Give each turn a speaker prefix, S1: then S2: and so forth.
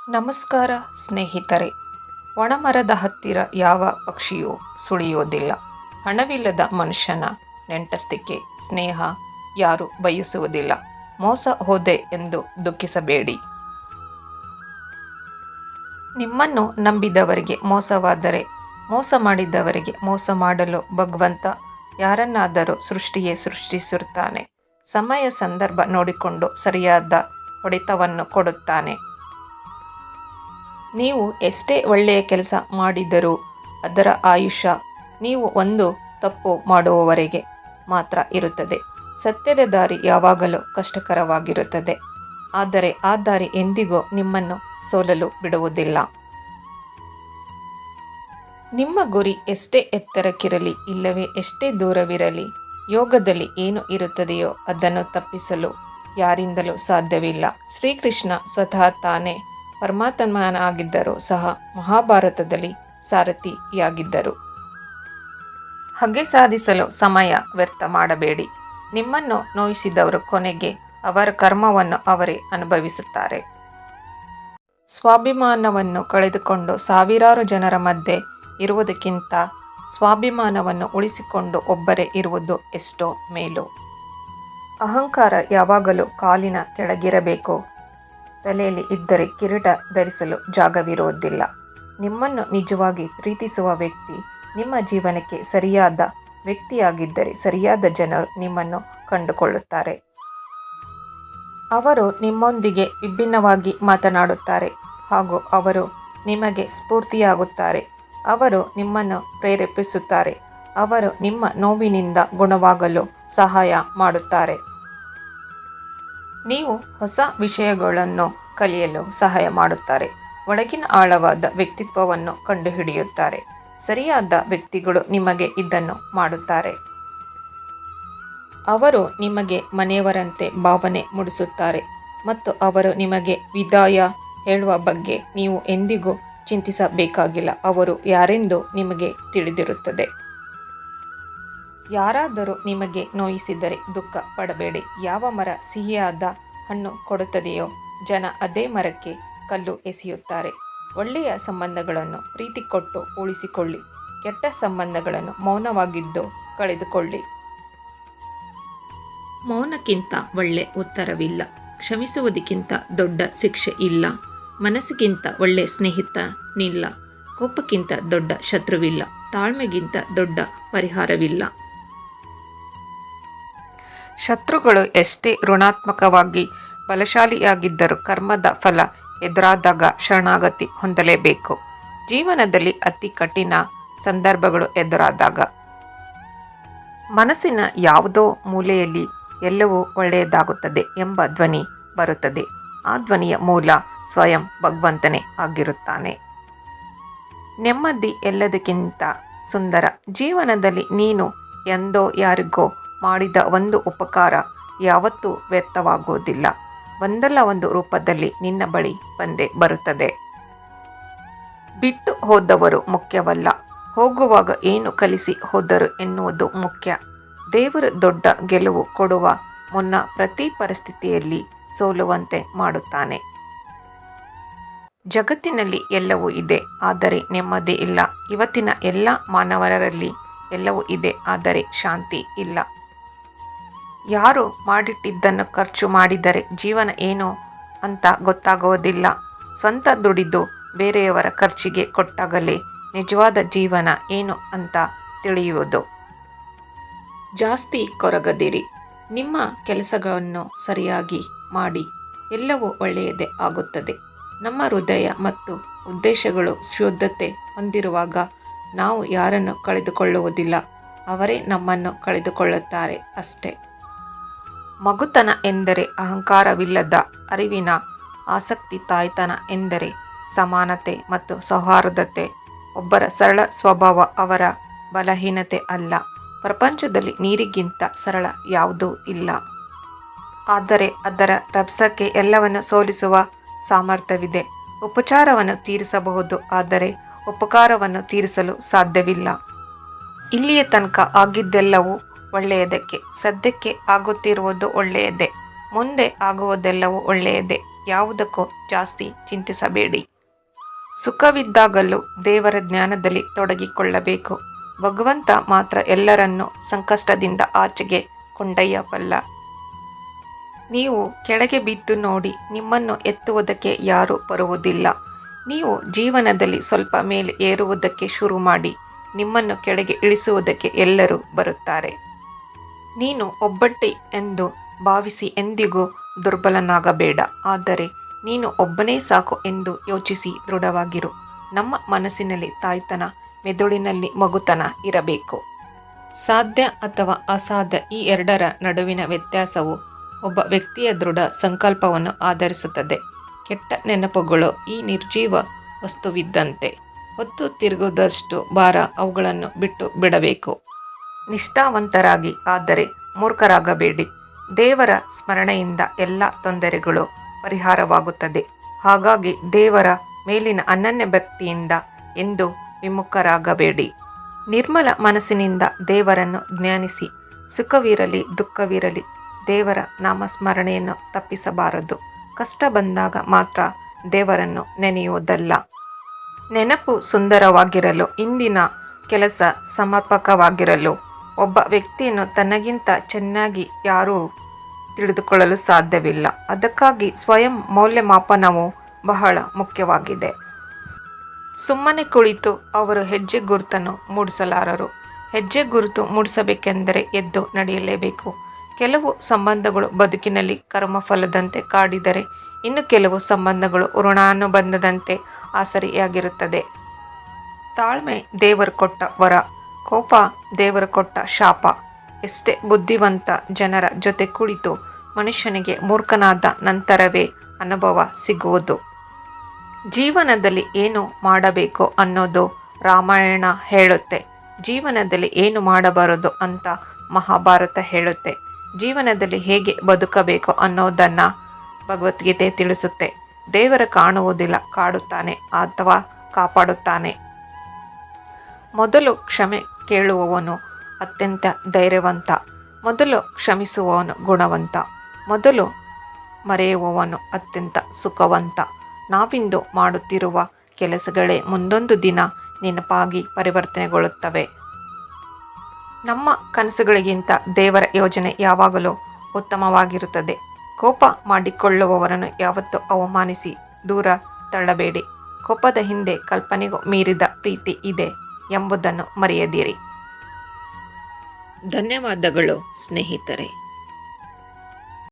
S1: ನಮಸ್ಕಾರ ಸ್ನೇಹಿತರೆ. ಒಣಮರದ ಹತ್ತಿರ ಯಾವ ಪಕ್ಷಿಯೂ ಸುಳಿಯೋದಿಲ್ಲ. ಹಣವಿಲ್ಲದ ಮನುಷ್ಯನ ನೆಂಟಸ್ತಿಕೆ ಸ್ನೇಹ ಯಾರು ಬಯಸುವುದಿಲ್ಲ. ಮೋಸ ಹೋದೆ ಎಂದು ದುಃಖಿಸಬೇಡಿ. ನಿಮ್ಮನ್ನು ನಂಬಿದವರಿಗೆ ಮೋಸವಾದರೆ, ಮೋಸ ಮಾಡಿದವರಿಗೆ ಮೋಸ ಮಾಡಲು ಭಗವಂತ ಯಾರನ್ನಾದರೂ ಸೃಷ್ಟಿಸಿರುತ್ತಾನೆ. ಸಮಯ ಸಂದರ್ಭ ನೋಡಿಕೊಂಡು ಸರಿಯಾದ ಹೊಡೆತವನ್ನು ಕೊಡುತ್ತಾನೆ. ನೀವು ಎಷ್ಟೇ ಒಳ್ಳೆಯ ಕೆಲಸ ಮಾಡಿದರೂ ಅದರ ಆಯುಷ್ಯ ನೀವು ಒಂದು ತಪ್ಪು ಮಾಡುವವರೆಗೆ ಮಾತ್ರ ಇರುತ್ತದೆ. ಸತ್ಯದ ದಾರಿ ಯಾವಾಗಲೂ ಕಷ್ಟಕರವಾಗಿರುತ್ತದೆ, ಆದರೆ ಆ ದಾರಿ ಎಂದಿಗೂ ನಿಮ್ಮನ್ನು ಸೋಲಲು ಬಿಡುವುದಿಲ್ಲ. ನಿಮ್ಮ ಗುರಿ ಎಷ್ಟೇ ಎತ್ತರಕ್ಕಿರಲಿ ಇಲ್ಲವೇ ಎಷ್ಟೇ ದೂರವಿರಲಿ, ಯೋಗದಲ್ಲಿ ಏನು ಇರುತ್ತದೆಯೋ ಅದನ್ನು ತಪ್ಪಿಸಲು ಯಾರಿಂದಲೂ ಸಾಧ್ಯವಿಲ್ಲ. ಶ್ರೀಕೃಷ್ಣ ಸ್ವತಃ ತಾನೇ ಪರಮಾತ್ಮನಾಗಿದ್ದರೂ ಸಹ ಮಹಾಭಾರತದಲ್ಲಿ ಸಾರಥಿಯಾಗಿದ್ದರು. ಹಾಗೆ ಸಾಧಿಸಲು ಸಮಯ ವ್ಯರ್ಥ ಮಾಡಬೇಡಿ. ನಿಮ್ಮನ್ನು ನೋಯಿಸಿದವರು ಕೊನೆಗೆ ಅವರ ಕರ್ಮವನ್ನು ಅವರೇ ಅನುಭವಿಸುತ್ತಾರೆ. ಸ್ವಾಭಿಮಾನವನ್ನು ಕಳೆದುಕೊಂಡು ಸಾವಿರಾರು ಜನರ ಮಧ್ಯೆ ಇರುವುದಕ್ಕಿಂತ ಸ್ವಾಭಿಮಾನವನ್ನು ಉಳಿಸಿಕೊಂಡು ಒಬ್ಬರೇ ಇರುವುದು ಎಷ್ಟೋ ಮೇಲು. ಅಹಂಕಾರ ಯಾವಾಗಲೂ ಕಾಲಿನ ಕೆಳಗಿರಬೇಕು. ತಲೆಯಲ್ಲಿ ಇದ್ದರೆ ಕಿರೀಟ ಧರಿಸಲು ಜಾಗವಿರುವುದಿಲ್ಲ. ನಿಮ್ಮನ್ನು ನಿಜವಾಗಿ ಪ್ರೀತಿಸುವ ವ್ಯಕ್ತಿ ನಿಮ್ಮ ಜೀವನಕ್ಕೆ ಸರಿಯಾದ ವ್ಯಕ್ತಿಯಾಗಿದ್ದರೆ ಸರಿಯಾದ ಜನರು ನಿಮ್ಮನ್ನು ಕಂಡುಕೊಳ್ಳುತ್ತಾರೆ. ಅವರು ನಿಮ್ಮೊಂದಿಗೆ ವಿಭಿನ್ನವಾಗಿ ಮಾತನಾಡುತ್ತಾರೆ ಹಾಗೂ ಅವರು ನಿಮಗೆ ಸ್ಫೂರ್ತಿಯಾಗುತ್ತಾರೆ. ಅವರು ನಿಮ್ಮನ್ನು ಪ್ರೇರೇಪಿಸುತ್ತಾರೆ. ಅವರು ನಿಮ್ಮ ನೋವಿನಿಂದ ಗುಣವಾಗಲು ಸಹಾಯ ಮಾಡುತ್ತಾರೆ. ನೀವು ಹೊಸ ವಿಷಯಗಳನ್ನು ಕಲಿಯಲು ಸಹಾಯ ಮಾಡುತ್ತಾರೆ. ಒಳಗಿನ ಆಳವಾದ ವ್ಯಕ್ತಿತ್ವವನ್ನು ಕಂಡುಹಿಡಿಯುತ್ತಾರೆ. ಸರಿಯಾದ ವ್ಯಕ್ತಿಗಳು ನಿಮಗೆ ಇದನ್ನು ಮಾಡುತ್ತಾರೆ. ಅವರು ನಿಮಗೆ ಮನೆಯವರಂತೆ ಭಾವನೆ ಮೂಡಿಸುತ್ತಾರೆ ಮತ್ತು ಅವರು ನಿಮಗೆ ವಿದಾಯ ಹೇಳುವ ಬಗ್ಗೆ ನೀವು ಎಂದಿಗೂ ಚಿಂತಿಸಬೇಕಾಗಿಲ್ಲ. ಅವರು ಯಾರೆಂದು ನಿಮಗೆ ತಿಳಿದಿರುತ್ತದೆ. ಯಾರಾದರೂ ನಿಮಗೆ ನೋಯಿಸಿದರೆ ದುಃಖ ಪಡಬೇಡಿ. ಯಾವ ಮರ ಸಿಹಿಯಾದ ಹಣ್ಣು ಕೊಡುತ್ತದೆಯೋ ಜನ ಅದೇ ಮರಕ್ಕೆ ಕಲ್ಲು ಎಸೆಯುತ್ತಾರೆ. ಒಳ್ಳೆಯ ಸಂಬಂಧಗಳನ್ನು ಪ್ರೀತಿ ಕೊಟ್ಟು ಉಳಿಸಿಕೊಳ್ಳಿ. ಕೆಟ್ಟ ಸಂಬಂಧಗಳನ್ನು ಮೌನವಾಗಿದ್ದು ಕಳೆದುಕೊಳ್ಳಿ. ಮೌನಕ್ಕಿಂತ ಒಳ್ಳೆ ಉತ್ತರವಿಲ್ಲ. ಕ್ಷಮಿಸುವುದಕ್ಕಿಂತ ದೊಡ್ಡ ಶಿಕ್ಷೆ ಇಲ್ಲ. ಮನಸ್ಸಿಗಿಂತ ಒಳ್ಳೆ ಸ್ನೇಹಿತನಿಲ್ಲ. ಕೋಪಕ್ಕಿಂತ ದೊಡ್ಡ ಶತ್ರುವಿಲ್ಲ. ತಾಳ್ಮೆಗಿಂತ ದೊಡ್ಡ ಪರಿಹಾರವಿಲ್ಲ. ಶತ್ರುಗಳು ಎಷ್ಟೇ ಋಣಾತ್ಮಕವಾಗಿ ಬಲಶಾಲಿಯಾಗಿದ್ದರೂ ಕರ್ಮದ ಫಲ ಎದುರಾದಾಗ ಶರಣಾಗತಿ ಹೊಂದಲೇಬೇಕು. ಜೀವನದಲ್ಲಿ ಅತಿ ಕಠಿಣ ಸಂದರ್ಭಗಳು ಎದುರಾದಾಗ ಮನಸ್ಸಿನ ಯಾವುದೋ ಮೂಲೆಯಲ್ಲಿ ಎಲ್ಲವೂ ಒಳ್ಳೆಯದಾಗುತ್ತದೆ ಎಂಬ ಧ್ವನಿ ಬರುತ್ತದೆ. ಆ ಧ್ವನಿಯ ಮೂಲ ಸ್ವಯಂ ಭಗವಂತನೇ ಆಗಿರುತ್ತಾನೆ. ನೆಮ್ಮದಿ ಎಲ್ಲದಕ್ಕಿಂತ ಸುಂದರ. ಜೀವನದಲ್ಲಿ ನೀನು ಎಂದೋ ಯಾರಿಗೋ ಮಾಡಿದ ಒಂದು ಉಪಕಾರ ಯಾವತ್ತೂ ವ್ಯರ್ಥವಾಗುವುದಿಲ್ಲ. ಒಂದಲ್ಲ ಒಂದು ರೂಪದಲ್ಲಿ ನಿನ್ನ ಬಳಿ ಬಂದೇ ಬರುತ್ತದೆ. ಬಿಟ್ಟು ಹೋದವರು ಮುಖ್ಯವಲ್ಲ, ಹೋಗುವಾಗ ಏನು ಕಲಿಸಿ ಹೋದರು ಎನ್ನುವುದು ಮುಖ್ಯ. ದೇವರು ದೊಡ್ಡ ಗೆಲುವು ಕೊಡುವ ಮುನ್ನ ಪ್ರತಿ ಪರಿಸ್ಥಿತಿಯಲ್ಲಿ ಸೋಲುವಂತೆ ಮಾಡುತ್ತಾನೆ. ಜಗತ್ತಿನಲ್ಲಿ ಎಲ್ಲವೂ ಇದೆ, ಆದರೆ ನೆಮ್ಮದಿ ಇಲ್ಲ. ಇವತ್ತಿನ ಎಲ್ಲ ಮಾನವರಲ್ಲಿ ಎಲ್ಲವೂ ಇದೆ, ಆದರೆ ಶಾಂತಿ ಇಲ್ಲ. ಯಾರು ಮಾಡಿಟ್ಟಿದ್ದನ್ನು ಖರ್ಚು ಮಾಡಿದರೆ ಜೀವನ ಏನು ಅಂತ ಗೊತ್ತಾಗುವುದಿಲ್ಲ. ಸ್ವಂತ ದುಡಿದು ಬೇರೆಯವರ ಖರ್ಚಿಗೆ ಕೊಟ್ಟಾಗಲೇ ನಿಜವಾದ ಜೀವನ ಏನು ಅಂತ ತಿಳಿಯುವುದು. ಜಾಸ್ತಿ ಕೊರಗದಿರಿ. ನಿಮ್ಮ ಕೆಲಸಗಳನ್ನು ಸರಿಯಾಗಿ ಮಾಡಿ. ಎಲ್ಲವೂ ಒಳ್ಳೆಯದೇ ಆಗುತ್ತದೆ. ನಮ್ಮ ಹೃದಯ ಮತ್ತು ಉದ್ದೇಶಗಳು ಶುದ್ಧತೆ ಹೊಂದಿರುವಾಗ ನಾವು ಯಾರನ್ನು ಕಳೆದುಕೊಳ್ಳುವುದಿಲ್ಲ, ಅವರೇ ನಮ್ಮನ್ನು ಕಳೆದುಕೊಳ್ಳುತ್ತಾರೆ ಅಷ್ಟೇ. ಮಗುತನ ಎಂದರೆ ಅಹಂಕಾರವಿಲ್ಲದ ಅರಿವಿನ ಆಸಕ್ತಿ. ತಾಯ್ತನ ಎಂದರೆ ಸಮಾನತೆ ಮತ್ತು ಸೌಹಾರ್ದತೆ. ಒಬ್ಬರ ಸರಳ ಸ್ವಭಾವ ಅವರ ಬಲಹೀನತೆ ಅಲ್ಲ. ಪ್ರಪಂಚದಲ್ಲಿ ನೀರಿಗಿಂತ ಸರಳ ಯಾವುದೂ ಇಲ್ಲ, ಆದರೆ ಅದರ ರಭಸಕ್ಕೆ ಎಲ್ಲವನ್ನು ಸೋಲಿಸುವ ಸಾಮರ್ಥ್ಯವಿದೆ. ಉಪಚಾರವನ್ನು ತೀರಿಸಬಹುದು, ಆದರೆ ಉಪಕಾರವನ್ನು ತೀರಿಸಲು ಸಾಧ್ಯವಿಲ್ಲ. ಇಲ್ಲಿಯ ತನಕ ಆಗಿದ್ದೆಲ್ಲವೂ ಒಳ್ಳೆಯದಕ್ಕೆ. ಸದ್ಯಕ್ಕೆ ಆಗುತ್ತಿರುವುದು ಒಳ್ಳೆಯದೇ. ಮುಂದೆ ಆಗುವುದೆಲ್ಲವೂ ಒಳ್ಳೆಯದೇ. ಯಾವುದಕ್ಕೂ ಜಾಸ್ತಿ ಚಿಂತಿಸಬೇಡಿ. ಸುಖವಿದ್ದಾಗಲೂ ದೇವರ ಜ್ಞಾನದಲ್ಲಿ ತೊಡಗಿಕೊಳ್ಳಬೇಕು. ಭಗವಂತ ಮಾತ್ರ ಎಲ್ಲರನ್ನೂ ಸಂಕಷ್ಟದಿಂದ ಆಚೆಗೆ ಕೊಂಡೊಯ್ಯಬಲ್ಲ. ನೀವು ಕೆಳಗೆ ಬಿದ್ದು ನೋಡಿ, ನಿಮ್ಮನ್ನು ಎತ್ತುವುದಕ್ಕೆ ಯಾರೂ ಬರುವುದಿಲ್ಲ. ನೀವು ಜೀವನದಲ್ಲಿ ಸ್ವಲ್ಪ ಮೇಲೆ ಏರುವುದಕ್ಕೆ ಶುರು ಮಾಡಿ, ನಿಮ್ಮನ್ನು ಕೆಳಗೆ ಇಳಿಸುವುದಕ್ಕೆ ಎಲ್ಲರೂ ಬರುತ್ತಾರೆ. ನೀನು ಒಬ್ಬಟ್ಟಿ ಎಂದು ಭಾವಿಸಿ ಎಂದಿಗೂ ದುರ್ಬಲನಾಗಬೇಡ. ಆದರೆ ನೀನು ಒಬ್ಬನೇ ಸಾಕು ಎಂದು ಯೋಚಿಸಿ ದೃಢವಾಗಿರು. ನಮ್ಮ ಮನಸ್ಸಿನಲ್ಲಿ ತಾಯ್ತನ, ಮೆದುಳಿನಲ್ಲಿ ಮಗುತನ ಇರಬೇಕು. ಸಾಧ್ಯ ಅಥವಾ ಅಸಾಧ್ಯ ಈ ಎರಡರ ನಡುವಿನ ವ್ಯತ್ಯಾಸವು ಒಬ್ಬ ವ್ಯಕ್ತಿಯ ದೃಢ ಸಂಕಲ್ಪವನ್ನು ಆಧರಿಸುತ್ತದೆ. ಕೆಟ್ಟ ನೆನಪುಗಳು ಈ ನಿರ್ಜೀವ ವಸ್ತುವಿದ್ದಂತೆ. ಹೊತ್ತು ತಿರುಗುವುದಷ್ಟು ಭಾರ ಅವುಗಳನ್ನು ಬಿಟ್ಟು ಬಿಡಬೇಕು. ನಿಷ್ಠಾವಂತರಾಗಿ, ಆದರೆ ಮೂರ್ಖರಾಗಬೇಡಿ. ದೇವರ ಸ್ಮರಣೆಯಿಂದ ಎಲ್ಲ ತೊಂದರೆಗಳು ಪರಿಹಾರವಾಗುತ್ತದೆ. ಹಾಗಾಗಿ ದೇವರ ಮೇಲಿನ ಅನನ್ಯ ಭಕ್ತಿಯಿಂದ ಎಂದೂ ವಿಮುಖರಾಗಬೇಡಿ. ನಿರ್ಮಲ ಮನಸ್ಸಿನಿಂದ ದೇವರನ್ನು ಜ್ಞಾನಿಸಿ. ಸುಖವಿರಲಿ ದುಃಖವಿರಲಿ ದೇವರ ನಾಮಸ್ಮರಣೆಯನ್ನು ತಪ್ಪಿಸಬಾರದು. ಕಷ್ಟ ಬಂದಾಗ ಮಾತ್ರ ದೇವರನ್ನು ನೆನೆಯುವುದಲ್ಲ. ನೆನಪು ಸುಂದರವಾಗಿರಲು, ಇಂದಿನ ಕೆಲಸ ಸಮರ್ಪಕವಾಗಿರಲು, ಒಬ್ಬ ವ್ಯಕ್ತಿಯನ್ನು ತನಗಿಂತ ಚೆನ್ನಾಗಿ ಯಾರೂ ತಿಳಿದುಕೊಳ್ಳಲು ಸಾಧ್ಯವಿಲ್ಲ. ಅದಕ್ಕಾಗಿ ಸ್ವಯಂ ಮೌಲ್ಯಮಾಪನವು ಬಹಳ ಮುಖ್ಯವಾಗಿದೆ. ಸುಮ್ಮನೆ ಕುಳಿತು ಅವರು ಹೆಜ್ಜೆ ಗುರುತನ್ನು ಮೂಡಿಸಲಾರರು. ಹೆಜ್ಜೆ ಗುರುತು ಮೂಡಿಸಬೇಕೆಂದರೆ ಎದ್ದು ನಡೆಯಲೇಬೇಕು. ಕೆಲವು ಸಂಬಂಧಗಳು ಬದುಕಿನಲ್ಲಿ ಕರ್ಮಫಲದಂತೆ ಕಾಡಿದರೆ, ಇನ್ನು ಕೆಲವು ಸಂಬಂಧಗಳು ಋಣಾನುಬಂಧದಂತೆ ಆಸರೆಯಾಗಿರುತ್ತದೆ. ತಾಳ್ಮೆ ದೇವರು ಕೊಟ್ಟ ವರ, ಕೋಪ ದೇವರು ಕೊಟ್ಟ ಶಾಪ. ಎಷ್ಟೇ ಬುದ್ಧಿವಂತ ಜನರ ಜೊತೆ ಕುಳಿತು ಮನುಷ್ಯನಿಗೆ ಮೂರ್ಖನಾದ ನಂತರವೇ ಅನುಭವ ಸಿಗುವುದು. ಜೀವನದಲ್ಲಿ ಏನು ಮಾಡಬೇಕು ಅನ್ನೋದು ರಾಮಾಯಣ ಹೇಳುತ್ತೆ. ಜೀವನದಲ್ಲಿ ಏನು ಮಾಡಬಾರದು ಅಂತ ಮಹಾಭಾರತ ಹೇಳುತ್ತೆ. ಜೀವನದಲ್ಲಿ ಹೇಗೆ ಬದುಕಬೇಕು ಅನ್ನೋದನ್ನು ಭಗವದ್ಗೀತೆ ತಿಳಿಸುತ್ತೆ. ದೇವರ ಕಾಣುವುದಿಲ್ಲ, ಕಾಡುತ್ತಾನೆ ಅಥವಾ ಕಾಪಾಡುತ್ತಾನೆ. ಮೊದಲು ಕ್ಷಮೆ ಕೇಳುವವನು ಅತ್ಯಂತ ಧೈರ್ಯವಂತ. ಮೊದಲು ಕ್ಷಮಿಸುವವನು ಗುಣವಂತ. ಮೊದಲು ಮರೆಯುವವನು ಅತ್ಯಂತ ಸುಖವಂತ. ನಾವಿಂದು ಮಾಡುತ್ತಿರುವ ಕೆಲಸಗಳೇ ಮುಂದೊಂದು ದಿನ ನೆನಪಾಗಿ ಪರಿವರ್ತನೆಗೊಳ್ಳುತ್ತವೆ. ನಮ್ಮ ಕನಸುಗಳಿಗಿಂತ ದೇವರ ಯೋಜನೆ ಯಾವಾಗಲೂ ಉತ್ತಮವಾಗಿರುತ್ತದೆ. ಕೋಪ ಮಾಡಿಕೊಳ್ಳುವವರನ್ನು ಯಾವತ್ತೂ ಅವಮಾನಿಸಿ ದೂರ ತಳ್ಳಬೇಡಿ. ಕೋಪದ ಹಿಂದೆ ಕಲ್ಪನೆಗೂ ಮೀರಿದ ಪ್ರೀತಿ ಇದೆ ಎಂಬುದನ್ನು ಮರೆಯದಿರಿ. ಧನ್ಯವಾದಗಳು ಸ್ನೇಹಿತರೆ.